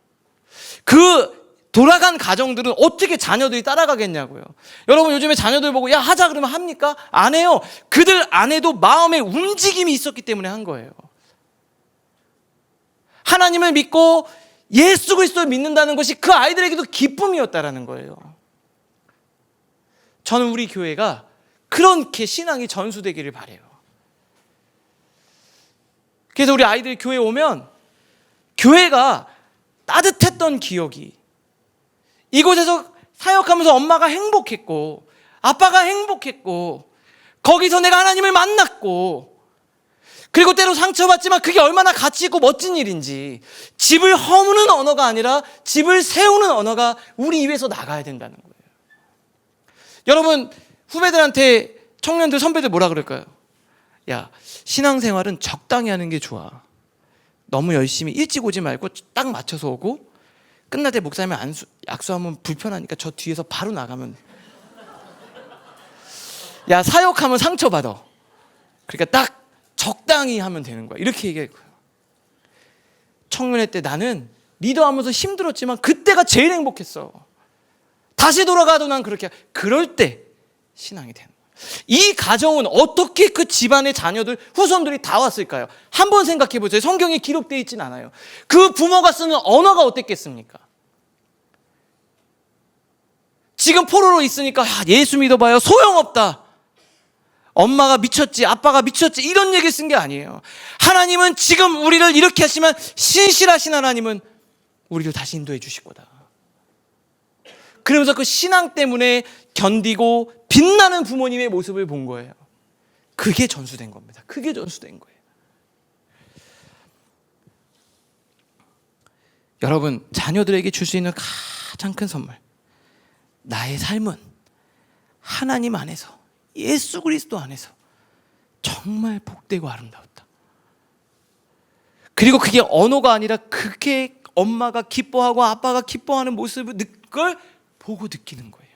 그 돌아간 가정들은 어떻게 자녀들이 따라가겠냐고요. 여러분, 요즘에 자녀들 보고 야, 하자 그러면 합니까? 안 해요. 그들 안에도 마음의 움직임이 있었기 때문에 한 거예요. 하나님을 믿고 예수 그리스도를 믿는다는 것이 그 아이들에게도 기쁨이었다라는 거예요. 저는 우리 교회가 그렇게 신앙이 전수되기를 바라요. 그래서 우리 아이들이 교회 오면 교회가 따뜻했던 기억이, 이곳에서 사역하면서 엄마가 행복했고 아빠가 행복했고 거기서 내가 하나님을 만났고, 그리고 때로 상처받지만 그게 얼마나 가치 있고 멋진 일인지, 집을 허무는 언어가 아니라 집을 세우는 언어가 우리 입에서 나가야 된다는 거예요. 여러분, 후배들한테, 청년들, 선배들 뭐라 그럴까요? 야, 신앙생활은 적당히 하는 게 좋아. 너무 열심히 일찍 오지 말고 딱 맞춰서 오고, 끝날 때 목사님이 약수하면 불편하니까 저 뒤에서 바로 나가면, 야, 사역하면 상처받아, 그러니까 딱 적당히 하면 되는 거야, 이렇게 얘기했고요. 청년회 때 나는 리더하면서 힘들었지만 그때가 제일 행복했어. 다시 돌아가도 난 그렇게, 그럴 때 신앙이 되는 거예요. 이 가정은 어떻게 그 집안의 자녀들, 후손들이 다 왔을까요? 한번 생각해 보세요. 성경에 기록되어 있진 않아요. 그 부모가 쓰는 언어가 어땠겠습니까? 지금 포로로 있으니까 예수 믿어봐요, 소용없다, 엄마가 미쳤지, 아빠가 미쳤지, 이런 얘기 쓴 게 아니에요. 하나님은 지금 우리를 이렇게 하시면, 신실하신 하나님은 우리를 다시 인도해 주실 거다. 그러면서 그 신앙 때문에 견디고 빛나는 부모님의 모습을 본 거예요. 그게 전수된 겁니다. 그게 전수된 거예요. 여러분, 자녀들에게 줄 수 있는 가장 큰 선물, 나의 삶은 하나님 안에서, 예수 그리스도 안에서 정말 복되고 아름다웠다. 그리고 그게 언어가 아니라 그게 엄마가 기뻐하고 아빠가 기뻐하는 모습을 그걸 보고 느끼는 거예요.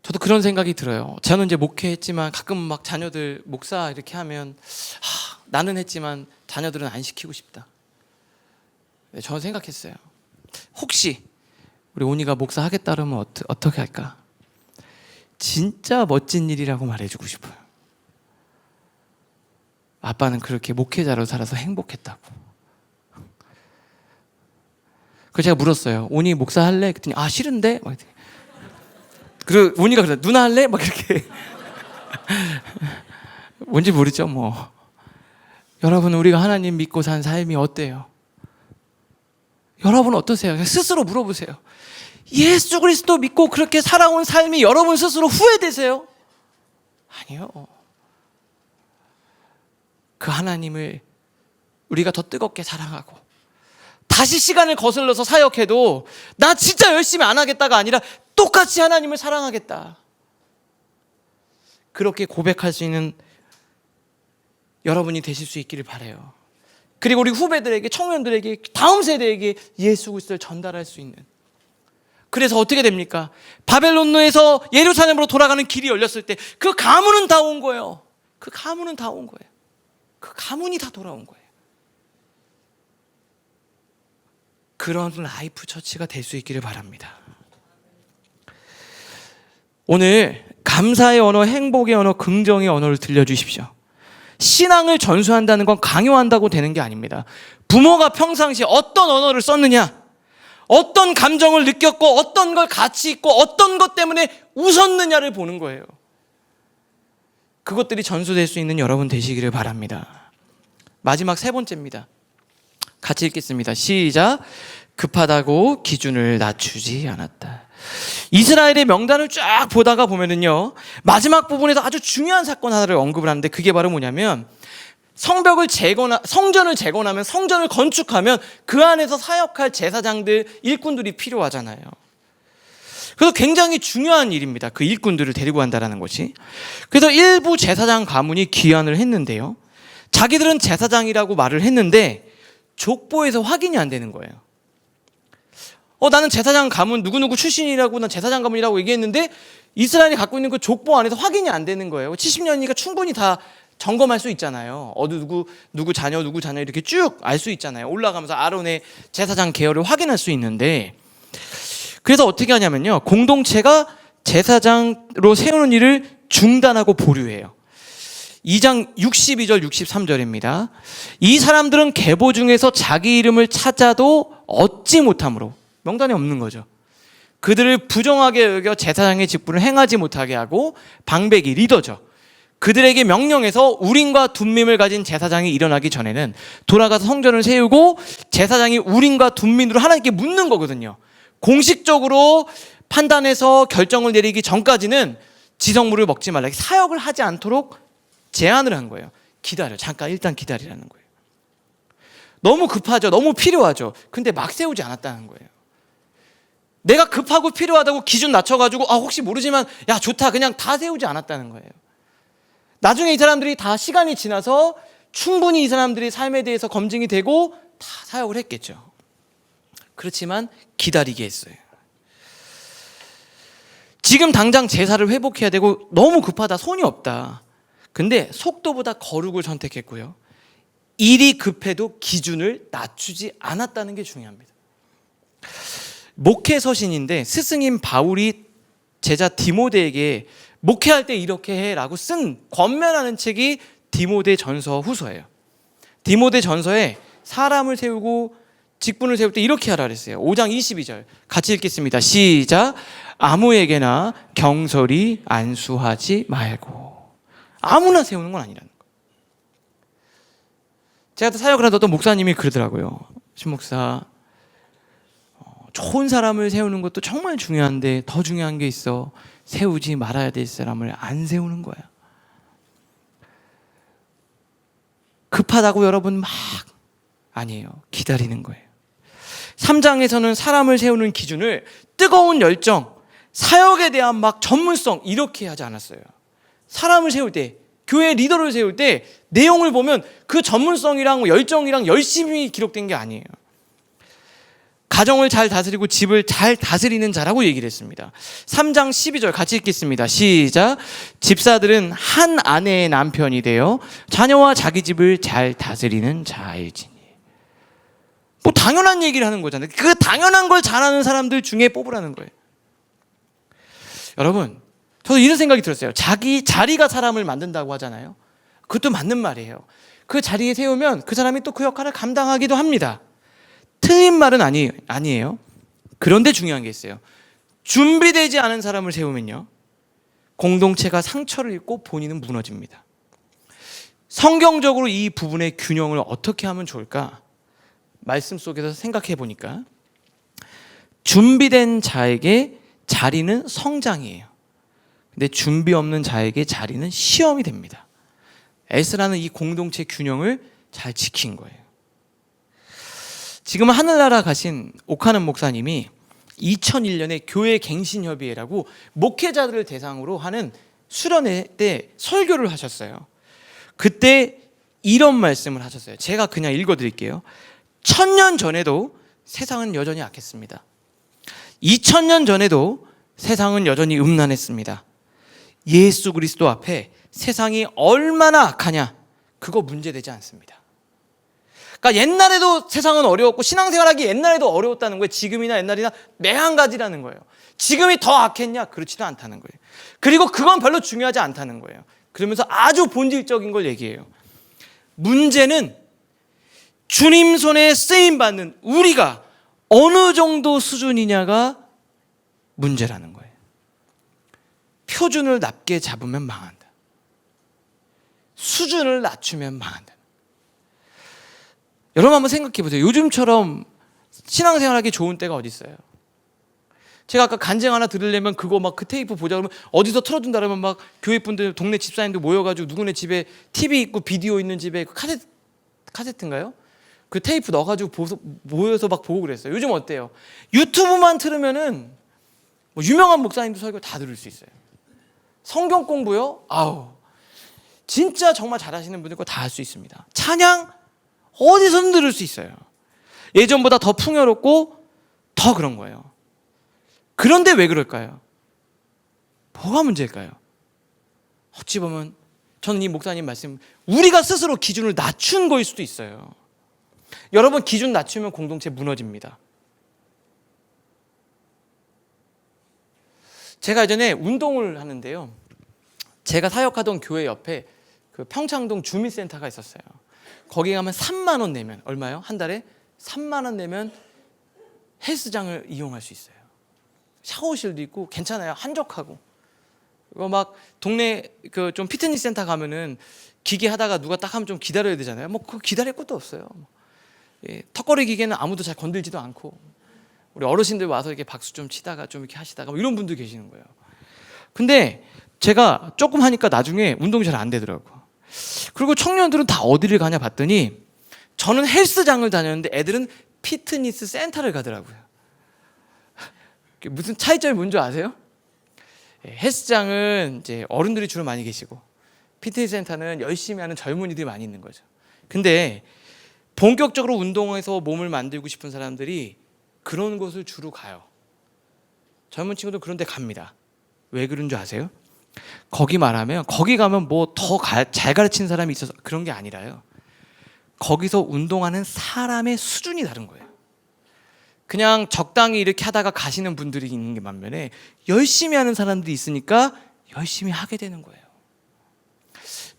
저도 그런 생각이 들어요. 저는 이제 목회했지만 가끔 막 자녀들 목사 이렇게 하면 나는 했지만 자녀들은 안 시키고 싶다. 저는 생각했어요. 혹시 우리 온이가 목사 하겠다 그러면 어떻게 할까? 진짜 멋진 일이라고 말해주고 싶어요. 아빠는 그렇게 목회자로 살아서 행복했다고. 그래서 제가 물었어요. 온이 목사 할래? 그랬더니 싫은데? 그리고 운이가 그래, 누나 할래? 막 이렇게. 뭔지 모르죠, 뭐. 여러분, 우리가 하나님 믿고 산 삶이 어때요? 여러분 어떠세요? 스스로 물어보세요. 예수 그리스도 믿고 그렇게 살아온 삶이 여러분 스스로 후회되세요? 아니요. 그 하나님을 우리가 더 뜨겁게 사랑하고 다시 시간을 거슬러서 사역해도 나 진짜 열심히 안 하겠다가 아니라 똑같이 하나님을 사랑하겠다. 그렇게 고백할 수 있는 여러분이 되실 수 있기를 바라요. 그리고 우리 후배들에게, 청년들에게, 다음 세대에게 예수 그리스도를 전달할 수 있는. 그래서 어떻게 됩니까? 바벨론에서 예루살렘으로 돌아가는 길이 열렸을 때 그 가문은 다 온 거예요. 그 가문은 다 온 거예요. 그 가문이 다 돌아온 거예요. 그런 라이프 처치가 될 수 있기를 바랍니다. 오늘 감사의 언어, 행복의 언어, 긍정의 언어를 들려주십시오. 신앙을 전수한다는 건 강요한다고 되는 게 아닙니다. 부모가 평상시에 어떤 언어를 썼느냐, 어떤 감정을 느꼈고 어떤 걸 가치 있고 어떤 것 때문에 웃었느냐를 보는 거예요. 그것들이 전수될 수 있는 여러분 되시기를 바랍니다. 마지막 세 번째입니다. 같이 읽겠습니다. 시작. 급하다고 기준을 낮추지 않았다. 이스라엘의 명단을 쫙 보다가 보면은요, 마지막 부분에서 아주 중요한 사건 하나를 언급을 하는데 그게 바로 뭐냐면, 성전을 재건하면, 성전을 건축하면 그 안에서 사역할 제사장들, 일꾼들이 필요하잖아요. 그래서 굉장히 중요한 일입니다. 그 일꾼들을 데리고 간다는 것이. 그래서 일부 제사장 가문이 귀환을 했는데요, 자기들은 제사장이라고 말을 했는데 족보에서 확인이 안 되는 거예요. 나는 제사장 가문 누구누구 출신이라고, 난 제사장 가문이라고 얘기했는데 이스라엘이 갖고 있는 그 족보 안에서 확인이 안 되는 거예요. 70년이니까 충분히 다 점검할 수 있잖아요. 누구 자녀 이렇게 쭉 알 수 있잖아요. 올라가면서 아론의 제사장 계열을 확인할 수 있는데, 그래서 어떻게 하냐면요, 공동체가 제사장으로 세우는 일을 중단하고 보류해요. 2장 62절 63절입니다. 이 사람들은 계보 중에서 자기 이름을 찾아도 얻지 못함으로, 명단이 없는 거죠. 그들을 부정하게 여겨 제사장의 직분을 행하지 못하게 하고, 방백이 리더죠. 그들에게 명령해서 우림과 둠밈을 가진 제사장이 일어나기 전에는 돌아가서 성전을 세우고 제사장이 우림과 둠밈으로 하나님께 묻는 거거든요. 공식적으로 판단해서 결정을 내리기 전까지는 지성물을 먹지 말라, 사역을 하지 않도록 제안을 한 거예요. 기다려, 잠깐 일단 기다리라는 거예요. 너무 급하죠. 너무 필요하죠. 근데 막 세우지 않았다는 거예요. 내가 급하고 필요하다고 기준 낮춰가지고 혹시 모르지만 야 좋다 그냥 다 세우지 않았다는 거예요. 나중에 이 사람들이 다 시간이 지나서 충분히 이 사람들의 삶에 대해서 검증이 되고 다 사역을 했겠죠. 그렇지만 기다리게 했어요. 지금 당장 제사를 회복해야 되고 너무 급하다, 손이 없다. 근데 속도보다 거룩을 선택했고요, 일이 급해도 기준을 낮추지 않았다는 게 중요합니다. 목회 서신인데 스승인 바울이 제자 디모데에게 목회할 때 이렇게 해라고 쓴 권면하는 책이 디모데 전서 후서예요. 디모데 전서에 사람을 세우고 직분을 세울 때 이렇게 하라 그랬어요. 5장 22절 같이 읽겠습니다. 시작. 아무에게나 경솔히 안수하지 말고. 아무나 세우는 건 아니라는 거. 제가 또 사역을 하던 어떤 목사님이 그러더라고요. 신목사, 좋은 사람을 세우는 것도 정말 중요한데 더 중요한 게 있어. 세우지 말아야 될 사람을 안 세우는 거야. 급하다고 여러분 막 아니에요. 기다리는 거예요. 3장에서는 사람을 세우는 기준을 뜨거운 열정, 사역에 대한 막 전문성 이렇게 하지 않았어요. 사람을 세울 때, 교회 리더를 세울 때 내용을 보면 그 전문성이랑 열정이랑 열심히 기록된 게 아니에요. 가정을 잘 다스리고 집을 잘 다스리는 자라고 얘기를 했습니다. 3장 12절 같이 읽겠습니다. 시작. 집사들은 한 아내의 남편이 되어 자녀와 자기 집을 잘 다스리는 자일지니. 뭐 당연한 얘기를 하는 거잖아요. 그 당연한 걸 잘하는 사람들 중에 뽑으라는 거예요. 여러분, 저도 이런 생각이 들었어요. 자기 자리가 사람을 만든다고 하잖아요. 그것도 맞는 말이에요. 그 자리에 세우면 그 사람이 또 그 역할을 감당하기도 합니다. 틀린 말은 아니에요. 그런데 중요한 게 있어요. 준비되지 않은 사람을 세우면요, 공동체가 상처를 입고 본인은 무너집니다. 성경적으로 이 부분의 균형을 어떻게 하면 좋을까? 말씀 속에서 생각해 보니까 준비된 자에게 자리는 성장이에요. 근데 준비 없는 자에게 자리는 시험이 됩니다. 에스라는 이 공동체 균형을 잘 지킨 거예요. 지금 하늘나라 가신 오카는 목사님이 2001년에 교회 갱신협의회라고 목회자들을 대상으로 하는 수련회 때 설교를 하셨어요. 그때 이런 말씀을 하셨어요. 제가 그냥 읽어드릴게요. 1000년 전에도 세상은 여전히 악했습니다. 2000년 전에도 세상은 여전히 음란했습니다. 예수 그리스도 앞에 세상이 얼마나 악하냐, 그거 문제되지 않습니다. 그러니까 옛날에도 세상은 어려웠고 신앙생활하기 옛날에도 어려웠다는 거예요. 지금이나 옛날이나 매한가지라는 거예요. 지금이 더 악했냐? 그렇지도 않다는 거예요. 그리고 그건 별로 중요하지 않다는 거예요. 그러면서 아주 본질적인 걸 얘기해요. 문제는 주님 손에 쓰임받는 우리가 어느 정도 수준이냐가 문제라는 거예요. 표준을 낮게 잡으면 망한다. 수준을 낮추면 망한다. 여러분 한번 생각해 보세요. 요즘처럼 신앙생활하기 좋은 때가 어디 있어요? 제가 아까 간증 하나 들으려면 그거 막 그 테이프 보자 그러면 어디서 틀어준다 그러면 막 교회 분들, 동네 집사님들 모여가지고 누구네 집에 TV 있고 비디오 있는 집에 그 카세트인가요? 그 테이프 넣어가지고 모여서 막 보고 그랬어요. 요즘 어때요? 유튜브만 틀으면은 뭐 유명한 목사님도 설교 다 들을 수 있어요. 성경 공부요? 아우, 진짜 정말 잘하시는 분들 거 다 할 수 있습니다. 찬양 어디서든 들을 수 있어요. 예전보다 더 풍요롭고 더 그런 거예요. 그런데 왜 그럴까요? 뭐가 문제일까요? 어찌 보면 저는 이 목사님 말씀, 우리가 스스로 기준을 낮춘 거일 수도 있어요. 여러분, 기준 낮추면 공동체 무너집니다. 제가 예전에 운동을 하는데요, 제가 사역하던 교회 옆에 그 평창동 주민센터가 있었어요. 거기 가면 3만 원 내면, 얼마요? 한 달에 3만 원 내면 헬스장을 이용할 수 있어요. 샤워실도 있고 괜찮아요. 한적하고. 이거 막 동네 그 좀 피트니스 센터 가면은 기계 하다가 누가 딱 하면 좀 기다려야 되잖아요. 뭐 그 기다릴 것도 없어요. 예, 턱걸이 기계는 아무도 잘 건들지도 않고, 우리 어르신들 와서 이렇게 박수 좀 치다가 좀 이렇게 하시다가 뭐 이런 분들 계시는 거예요. 근데 제가 조금 하니까 나중에 운동이 잘 안 되더라고요. 그리고 청년들은 다 어디를 가냐 봤더니 저는 헬스장을 다녔는데 애들은 피트니스 센터를 가더라고요. 무슨 차이점이 뭔지 아세요? 헬스장은 이제 어른들이 주로 많이 계시고 피트니스 센터는 열심히 하는 젊은이들이 많이 있는 거죠. 근데 본격적으로 운동해서 몸을 만들고 싶은 사람들이 그런 곳을 주로 가요. 젊은 친구들 그런 데 갑니다. 왜 그런 줄 아세요? 거기 말하면 거기 가면 뭐 더 잘 가르치는 사람이 있어서 그런 게 아니라요. 거기서 운동하는 사람의 수준이 다른 거예요. 그냥 적당히 이렇게 하다가 가시는 분들이 있는 게 반면에 열심히 하는 사람들이 있으니까 열심히 하게 되는 거예요.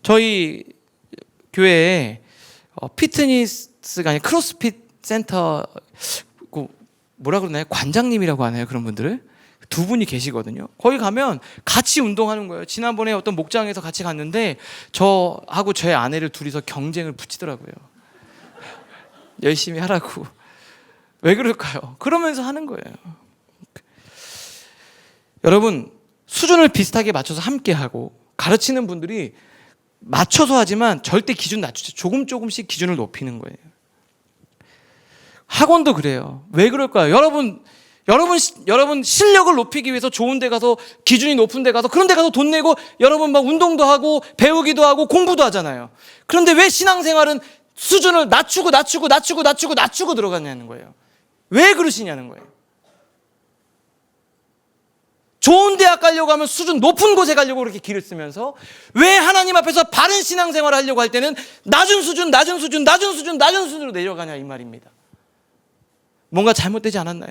저희 교회에 피트니스가 아니라 크로스핏 센터, 뭐라 그러나요? 관장님이라고 하나요? 그런 분들을 두 분이 계시거든요. 거기 가면 같이 운동하는 거예요. 지난번에 어떤 목장에서 같이 갔는데 저하고 저의 아내를 둘이서 경쟁을 붙이더라고요. 열심히 하라고. 왜 그럴까요? 그러면서 하는 거예요. 여러분, 수준을 비슷하게 맞춰서 함께 하고, 가르치는 분들이 맞춰서 하지만 절대 기준 낮추죠. 조금씩 기준을 높이는 거예요. 학원도 그래요. 왜 그럴까요? 여러분 실력을 높이기 위해서 좋은 데 가서, 기준이 높은 데 가서, 그런 데 가서 돈 내고 여러분 막 운동도 하고 배우기도 하고 공부도 하잖아요. 그런데 왜 신앙생활은 수준을 낮추고 들어가냐는 거예요. 왜 그러시냐는 거예요. 좋은 대학 가려고 하면 수준 높은 곳에 가려고 그렇게 길을 쓰면서, 왜 하나님 앞에서 바른 신앙생활을 하려고 할 때는 낮은 수준으로 내려가냐 이 말입니다. 뭔가 잘못되지 않았나요?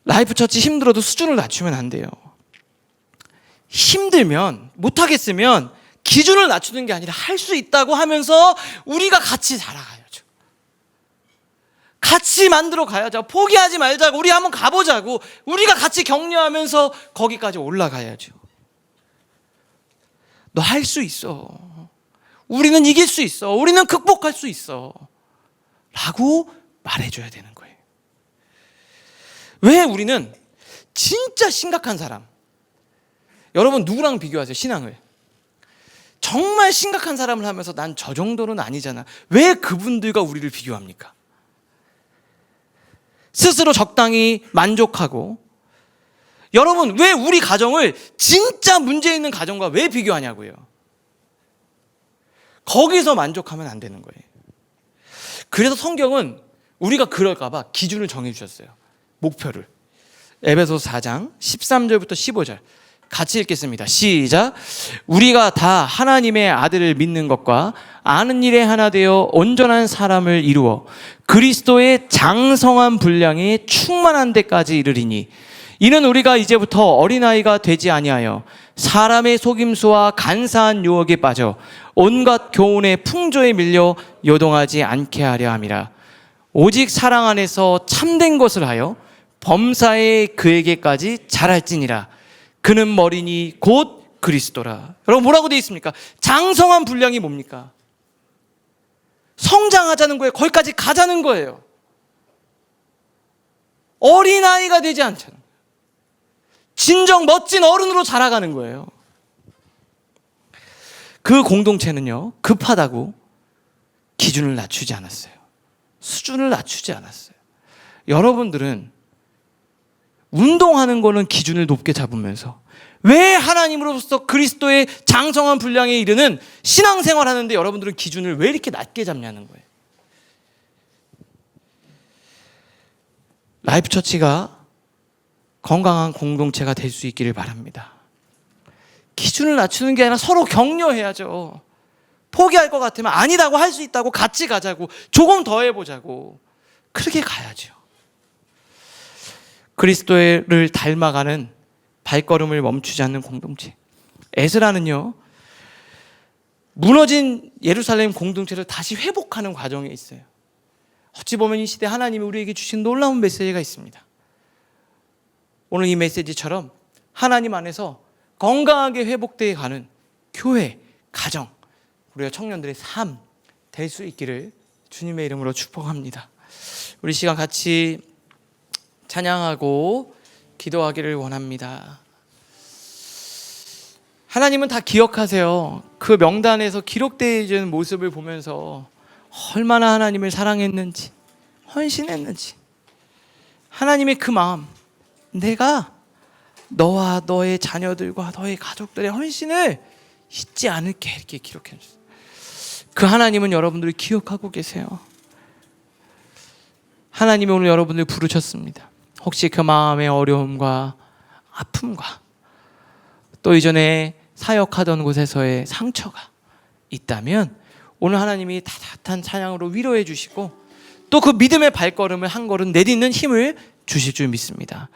라이프 처치 힘들어도 수준을 낮추면 안 돼요. 힘들면, 못하겠으면 기준을 낮추는 게 아니라 할 수 있다고 하면서 우리가 같이 살아가야죠. 같이 만들어 가야죠. 포기하지 말자고. 우리 한번 가보자고. 우리가 같이 격려하면서 거기까지 올라가야죠. 너 할 수 있어. 우리는 이길 수 있어. 우리는 극복할 수 있어. 라고 말해줘야 되는 거예요. 왜 우리는 진짜 심각한 사람, 여러분 누구랑 비교하세요? 신앙을 정말 심각한 사람을 하면서 난 저 정도는 아니잖아. 왜 그분들과 우리를 비교합니까? 스스로 적당히 만족하고, 여러분 왜 우리 가정을 진짜 문제 있는 가정과 왜 비교하냐고요. 거기서 만족하면 안 되는 거예요. 그래서 성경은 우리가 그럴까 봐 기준을 정해 주셨어요. 목표를. 에베소서 4장 13절부터 15절 같이 읽겠습니다. 시작. 우리가 다 하나님의 아들을 믿는 것과 아는 일에 하나 되어 온전한 사람을 이루어 그리스도의 장성한 분량에 충만한 데까지 이르리니, 이는 우리가 이제부터 어린아이가 되지 아니하여 사람의 속임수와 간사한 유혹에 빠져 온갖 교훈의 풍조에 밀려 요동하지 않게 하려 함이라. 오직 사랑 안에서 참된 것을 하여 범사에 그에게까지 자랄지니라. 그는 머리니 곧 그리스도라. 여러분 뭐라고 되어 있습니까? 장성한 분량이 뭡니까? 성장하자는 거예요. 거기까지 가자는 거예요. 어린아이가 되지 않잖아요. 진정 멋진 어른으로 자라가는 거예요. 그 공동체는요, 급하다고 기준을 낮추지 않았어요. 수준을 낮추지 않았어요. 여러분들은 운동하는 거는 기준을 높게 잡으면서 왜 하나님으로부터 그리스도의 장성한 분량에 이르는 신앙생활 하는데 여러분들은 기준을 왜 이렇게 낮게 잡냐는 거예요. 라이프 처치가 건강한 공동체가 될 수 있기를 바랍니다. 기준을 낮추는 게 아니라 서로 격려해야죠. 포기할 것 같으면 아니다고 할 수 있다고 같이 가자고, 조금 더 해보자고, 그렇게 가야죠. 그리스도를 닮아가는 발걸음을 멈추지 않는 공동체. 에스라는요, 무너진 예루살렘 공동체를 다시 회복하는 과정에 있어요. 어찌 보면 이 시대 하나님이 우리에게 주신 놀라운 메시지가 있습니다. 오늘 이 메시지처럼 하나님 안에서 건강하게 회복되어 가는 교회, 가정, 우리가 청년들의 삶 될 수 있기를 주님의 이름으로 축복합니다. 우리 시간 같이 찬양하고 기도하기를 원합니다. 하나님은 다 기억하세요. 그 명단에서 기록되어 있는 모습을 보면서 얼마나 하나님을 사랑했는지, 헌신했는지, 하나님의 그 마음, 내가 너와 너의 자녀들과 너의 가족들의 헌신을 잊지 않을게, 이렇게 기록해 주세요. 그 하나님은 여러분들을 기억하고 계세요. 하나님이 오늘 여러분을 부르셨습니다. 혹시 그 마음의 어려움과 아픔과 또 이전에 사역하던 곳에서의 상처가 있다면 오늘 하나님이 따뜻한 찬양으로 위로해 주시고 또 그 믿음의 발걸음을 한 걸음 내딛는 힘을 주실 줄 믿습니다.